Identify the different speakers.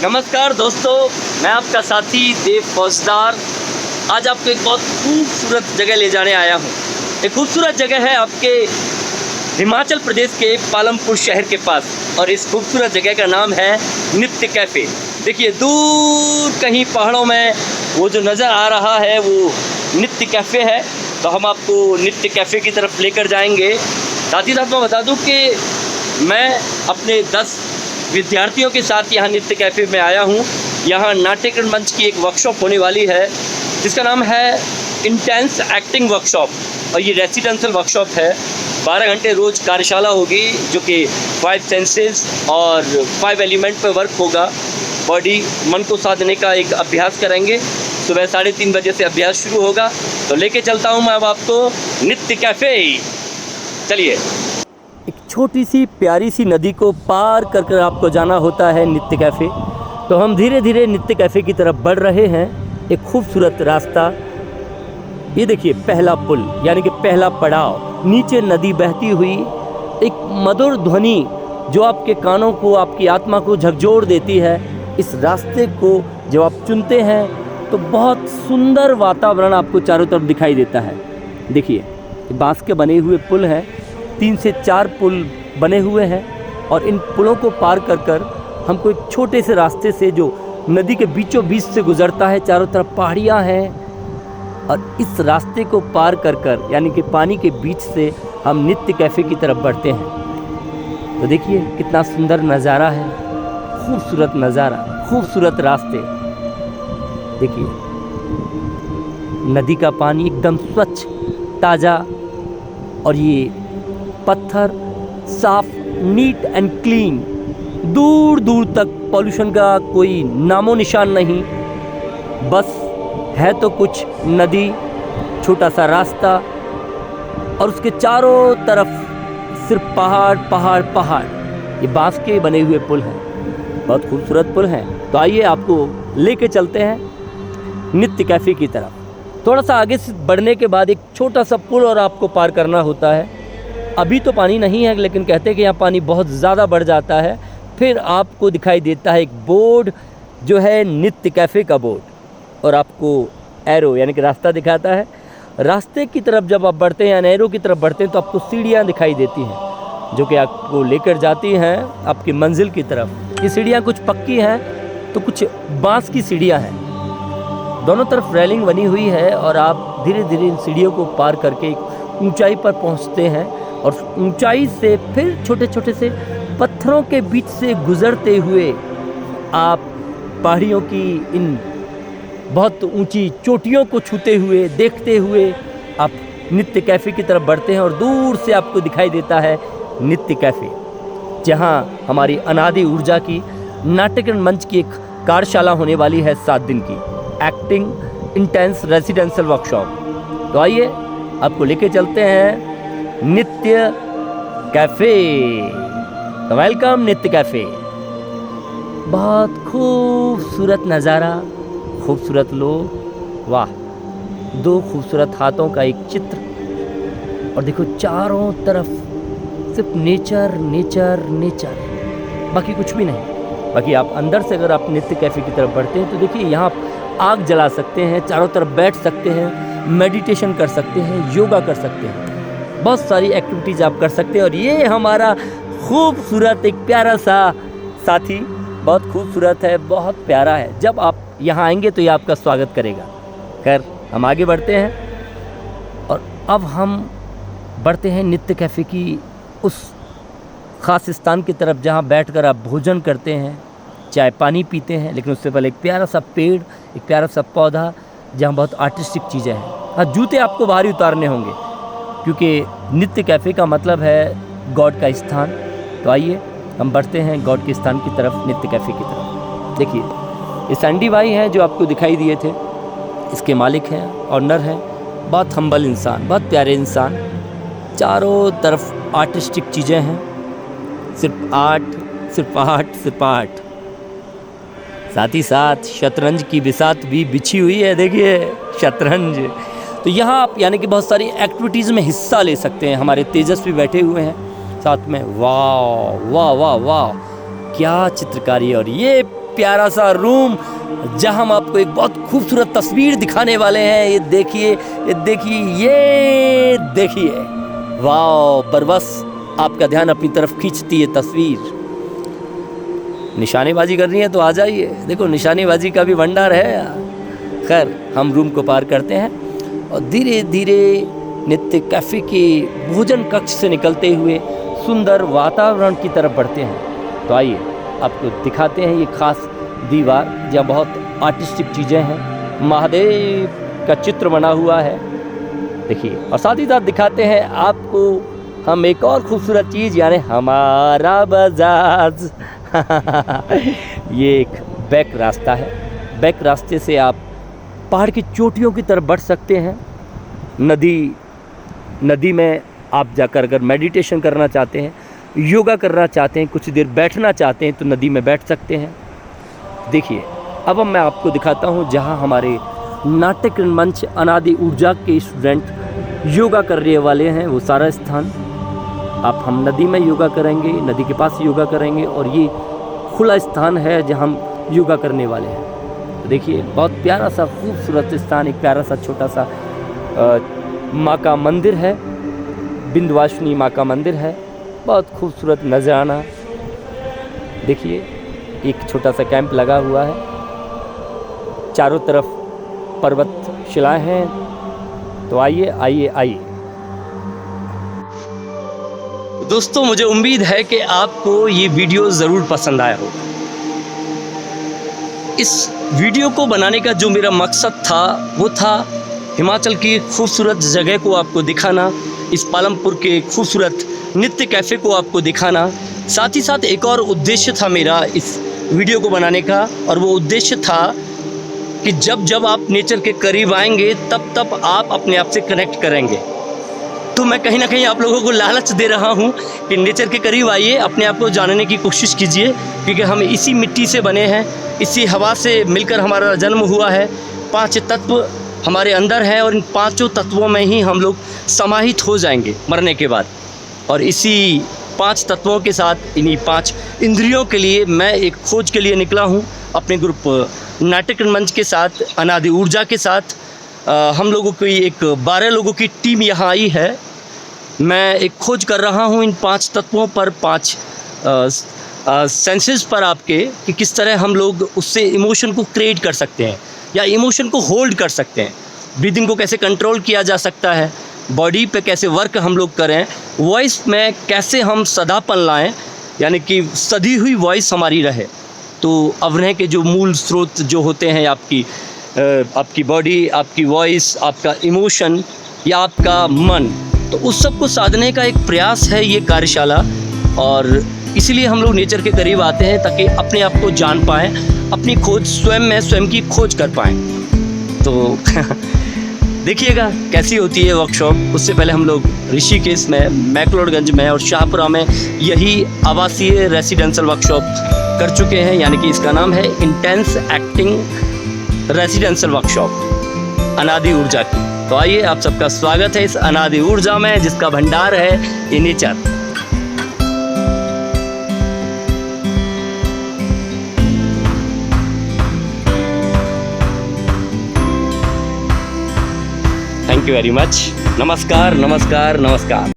Speaker 1: नमस्कार दोस्तों, मैं आपका साथी देव फौजदार आज आपको एक बहुत खूबसूरत जगह ले जाने आया हूँ। एक खूबसूरत जगह है आपके हिमाचल प्रदेश के पालमपुर शहर के पास और इस खूबसूरत जगह का नाम है नित्य कैफ़े। देखिए दूर कहीं पहाड़ों में वो जो नज़र आ रहा है वो नित्य कैफ़े है, तो हम आपको नित्य कैफ़े की तरफ लेकर जाएंगे। साथ ही साथ मैं बता दूँ कि मैं अपने 10 विद्यार्थियों के साथ यहाँ नित्य कैफ़े में आया हूँ। यहाँ नाट्यकरण मंच की एक वर्कशॉप होने वाली है जिसका नाम है इंटेंस एक्टिंग वर्कशॉप और ये रेसिडेंशियल वर्कशॉप है। 12 घंटे रोज़ कार्यशाला होगी जो कि 5 सेंसेस और 5 एलिमेंट पर वर्क होगा। बॉडी मन को साधने का एक अभ्यास करेंगे। सुबह 3:30 बजे से अभ्यास शुरू होगा, तो लेके चलता हूँ मैं अब आपको नित्य कैफ़े। चलिए। एक छोटी सी प्यारी सी नदी को पार कर कर आपको जाना होता है नित्य कैफ़े। तो हम धीरे धीरे नित्य कैफ़े की तरफ बढ़ रहे हैं। एक खूबसूरत रास्ता, ये देखिए पहला पुल यानी कि पहला पड़ाव, नीचे नदी बहती हुई, एक मधुर ध्वनि जो आपके कानों को, आपकी आत्मा को झकझोर देती है। इस रास्ते को जब आप चुनते हैं तो बहुत सुंदर वातावरण आपको चारों तरफ दिखाई देता है। देखिए बांस के बने हुए पुल हैं, 3 से 4 पुल बने हुए हैं और इन पुलों को पार कर कर हमको एक छोटे से रास्ते से जो नदी के बीचों बीच से गुजरता है, चारों तरफ पहाड़ियाँ हैं और इस रास्ते को पार कर कर यानी कि पानी के बीच से हम नित्य कैफ़े की तरफ बढ़ते हैं। तो देखिए कितना सुंदर नज़ारा है, खूबसूरत नज़ारा, खूबसूरत रास्ते। देखिए नदी का पानी एकदम स्वच्छ, ताज़ा और ये पत्थर साफ, नीट एंड क्लीन। दूर दूर तक पॉल्यूशन का कोई नामो निशान नहीं, बस है तो कुछ नदी, छोटा सा रास्ता और उसके चारों तरफ सिर्फ पहाड़ पहाड़ पहाड़। ये बांस के बने हुए पुल हैं, बहुत खूबसूरत पुल हैं। तो आइए आपको लेके चलते हैं नित्य कैफ़े की तरफ। थोड़ा सा आगे से बढ़ने के बाद एक छोटा सा पुल और आपको पार करना होता है। अभी तो पानी नहीं है, लेकिन कहते हैं कि यहाँ पानी बहुत ज़्यादा बढ़ जाता है। फिर आपको दिखाई देता है एक बोर्ड जो है नित्य कैफ़े का बोर्ड और आपको एरो यानी कि रास्ता दिखाता है। रास्ते की तरफ जब आप बढ़ते हैं, एरो की तरफ बढ़ते हैं, तो आपको सीढ़ियाँ दिखाई देती हैं जो कि आपको लेकर जाती हैं आपकी मंजिल की तरफ। ये सीढ़ियाँ कुछ पक्की हैं तो कुछ बाँस की सीढ़ियाँ हैं। दोनों तरफ रेलिंग बनी हुई है और आप धीरे धीरे इन सीढ़ियों को पार करके एक ऊंचाई पर पहुंचते हैं और ऊंचाई से फिर छोटे छोटे से पत्थरों के बीच से गुजरते हुए आप पहाड़ियों की इन बहुत ऊंची चोटियों को छूते हुए, देखते हुए आप नित्य कैफ़े की तरफ बढ़ते हैं और दूर से आपको दिखाई देता है नित्य कैफ़े, जहां हमारी अनादि ऊर्जा की नाट्यकरण मंच की एक कार्यशाला होने वाली है 7 दिन की, एक्टिंग इंटेंस रेसिडेंशियल वर्कशॉप। तो आइए आपको लेके चलते हैं नित्य कैफ़े। तो वेलकम नित्य कैफ़े। बहुत खूबसूरत नज़ारा, खूबसूरत लोग, वाह। 2 खूबसूरत हाथों का एक चित्र और देखो चारों तरफ सिर्फ नेचर नेचर नेचर, बाकी कुछ भी नहीं। बाकी आप अंदर से अगर आप नित्य कैफ़े की तरफ बढ़ते हैं तो देखिए यहाँ आप आग जला सकते हैं, चारों तरफ बैठ सकते हैं, मेडिटेशन कर सकते हैं, योगा कर सकते हैं, बहुत सारी एक्टिविटीज़ आप कर सकते हैं। और ये हमारा खूबसूरत एक प्यारा सा साथी, बहुत खूबसूरत है, बहुत प्यारा है। जब आप यहाँ आएंगे तो ये आपका स्वागत करेगा। खैर हम आगे बढ़ते हैं और अब हम बढ़ते हैं नित्य कैफ़े की उस ख़ास स्थान की तरफ जहाँ बैठकर आप भोजन करते हैं, चाय पानी पीते हैं, लेकिन उससे पहले एक प्यारा सा पेड़, एक प्यारा सा पौधा जहाँ बहुत आर्टिस्टिक चीज़ें हैं। हाँ, जूते आपको बाहर ही उतारने होंगे क्योंकि नित्य कैफ़े का मतलब है गॉड का स्थान। तो आइए हम बढ़ते हैं गॉड के स्थान की तरफ, नित्य कैफ़े की तरफ। देखिए ये सैंडी भाई हैं जो आपको दिखाई दिए थे, इसके मालिक हैं, ऑनर हैं, बहुत हम्बल इंसान, बहुत प्यारे इंसान। चारों तरफ आर्टिस्टिक चीज़ें हैं, सिर्फ आर्ट, सिर्फ आर्ट, सिर्फ आर्ट। साथ ही साथ शतरंज की बिसात भी बिछी हुई है। देखिए शतरंज, तो यहाँ आप यानी कि बहुत सारी एक्टिविटीज़ में हिस्सा ले सकते हैं। हमारे तेजस्वी बैठे हुए हैं साथ में। वाह वाह वाह वाह, क्या चित्रकारी। और ये प्यारा सा रूम जहां हम आपको एक बहुत खूबसूरत तस्वीर दिखाने वाले हैं। ये देखिए, ये देखिए, ये देखिए, वाह, पर बस आपका ध्यान अपनी तरफ खींचती है तस्वीर। निशानेबाजी करनी है तो आ जाइए, देखो निशानेबाजी का भी भंडार है। खैर, हम रूम को पार करते हैं और धीरे धीरे नित्य कैफ़े के भोजन कक्ष से निकलते हुए सुंदर वातावरण की तरफ बढ़ते हैं। तो आइए आपको दिखाते हैं ये खास दीवार जहाँ बहुत आर्टिस्टिक चीज़ें हैं, महादेव का चित्र बना हुआ है, देखिए। और साथ ही साथ दिखाते हैं आपको हम एक और खूबसूरत चीज़, यानी हमारा बजाज। ये एक बैक रास्ता है। बैक रास्ते से आप पहाड़ की चोटियों की तरफ बढ़ सकते हैं। नदी में आप जाकर अगर मेडिटेशन करना चाहते हैं, योगा करना चाहते हैं, कुछ देर बैठना चाहते हैं तो नदी में बैठ सकते हैं। देखिए, अब मैं आपको दिखाता हूँ जहाँ हमारे नाट्य मंच अनादि ऊर्जा के स्टूडेंट योगा करने वाले हैं, वो सारा स्थान। आप हम नदी में योगा करेंगे, नदी के पास योगा करेंगे और ये खुला स्थान है जहाँ हम योगा करने वाले हैं। तो देखिए, बहुत प्यारा सा खूबसूरत स्थान, एक प्यारा सा छोटा सा माँ का मंदिर है, विंध्यवासिनी माँ का मंदिर है, बहुत खूबसूरत नजराना। देखिए, एक छोटा सा कैंप लगा हुआ है, चारों तरफ पर्वत शिलाएं हैं। तो आइए आइए आइए दोस्तों, मुझे उम्मीद है कि आपको ये वीडियो ज़रूर पसंद आया होगा। इस वीडियो को बनाने का जो मेरा मकसद था वो था हिमाचल की खूबसूरत जगह को आपको दिखाना, इस पालमपुर के खूबसूरत नित्य कैफ़े को आपको दिखाना। साथ ही साथ एक और उद्देश्य था मेरा इस वीडियो को बनाने का, और वो उद्देश्य था कि जब जब आप नेचर के करीब आएंगे तब तब आप अपने आप से कनेक्ट करेंगे। तो मैं कहीं ना कहीं आप लोगों को लालच दे रहा हूँ कि नेचर के करीब आइए, अपने आप को जानने की कोशिश कीजिए, क्योंकि हम इसी मिट्टी से बने हैं, इसी हवा से मिलकर हमारा जन्म हुआ है। 5 तत्व हमारे अंदर हैं और इन 5 तत्वों में ही हम लोग समाहित हो जाएंगे मरने के बाद। और इसी 5 तत्वों के साथ, इन्हीं 5 इंद्रियों के लिए मैं एक खोज के लिए निकला हूँ अपने ग्रुप नाट्य मंच के साथ, अनादि ऊर्जा के साथ। हम लोगों की एक 12 लोगों की टीम यहाँ आई है। मैं एक खोज कर रहा हूँ इन 5 तत्वों पर, 5 सेंसेस पर आपके, कि किस तरह हम लोग उससे इमोशन को क्रिएट कर सकते हैं या इमोशन को होल्ड कर सकते हैं। ब्रीदिंग को कैसे कंट्रोल किया जा सकता है, बॉडी पे कैसे वर्क हम लोग करें, वॉइस में कैसे हम सदापन लाएं, यानी कि सधी हुई वॉइस हमारी रहे। तो अभिनय के जो मूल स्रोत जो होते हैं आपकी बॉडी, आपकी वॉइस, आपका इमोशन या आपका मन, तो उस सब को साधने का एक प्रयास है ये कार्यशाला। और इसीलिए हम लोग नेचर के करीब आते हैं ताकि अपने आप को जान पाएँ, अपनी खोज स्वयं की खोज कर पाएँ। तो देखिएगा कैसी होती है वर्कशॉप। उससे पहले हम लोग ऋषिकेश में, मैक्लोडगंज में और शाहपुरा में यही आवासीय रेसिडेंशियल वर्कशॉप कर चुके हैं, यानी कि इसका नाम है इंटेंस एक्टिंग रेसिडेंशियल वर्कशॉप अनादि ऊर्जा की। तो आइए, आप सबका स्वागत है इस अनादि ऊर्जा में, जिसका भंडार है ये nature. Thank you very much. नमस्कार नमस्कार नमस्कार।